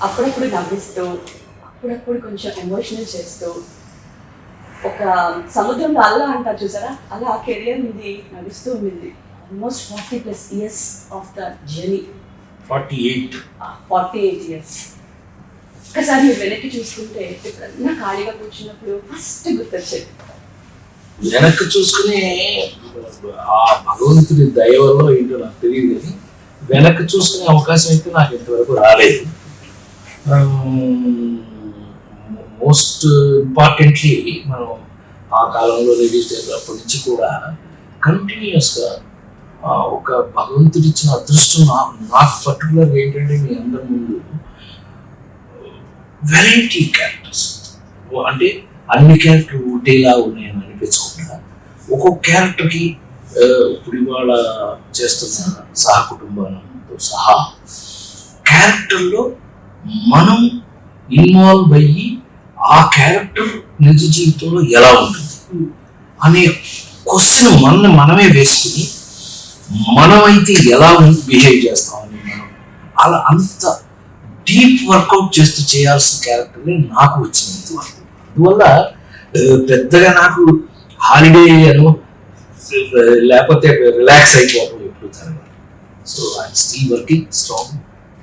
అప్పుడప్పుడు నవ్విస్తూ, అప్పుడప్పుడు కొంచెం ఎమోషనల్ చేస్తూ, ఒక సముద్రంలో అల్ల అంటారు చూసారా, అలా ఆ కెరియర్ మీద నడుస్తూ ఉండింది. Almost 40+ years of the journey. 48 years. ఒక్కసారి మీరు వెనక్కి చూసుకుంటే ఎప్పుడన్నా ఖాళీగా కూర్చున్నప్పుడు ఫస్ట్ గుర్తొచ్చేది. వెనక్కి చూసుకుని ఆ భగవంతుడి దయ వల్ల ఏంటో నాకు తెలియదు, కానీ వెనక్కి చూసుకునే అవకాశం అయితే నాకు ఇంతవరకు రాలేదు. మోస్ట్ ఇంపార్టెంట్లీ మనం ఆ కాలంలో రిలీజ్ అయినప్పటి నుంచి కూడా కంటిన్యూస్గా ఒక భగవంతుడిచ్చిన అదృష్టం నాకు పర్టికులర్గా ఏంటంటే మీ అందరి ముందు వెరైటీ క్యారెక్టర్స్, అంటే అన్ని క్యారెక్టర్లు ఒకటేలా ఉన్నాయని అనిపించకుండా ఒక్కొక్క క్యారెక్టర్కి ఇప్పుడు ఇవాళ చేస్తున్న సహకుటుంబంతో సహా క్యారెక్టర్లో మనం ఇన్వాల్వ్ అయ్యి ఆ క్యారెక్టర్ నిజ జీవితంలో ఎలా ఉంటుంది అనే క్వశ్చన్ మనమే వేసుకుని మనమైతే ఎలా బిహేవ్ చేస్తామని మనం అలా అంత డీప్ వర్కౌట్ చేస్తూ చేయాల్సిన క్యారెక్టర్ని నాకు వచ్చినంత వరకు. అందువల్ల పెద్దగా నాకు హాలిడే అనో లేకపోతే రిలాక్స్ అయిపోవడం ఎప్పుడు జరగదు. So I'm still working strong.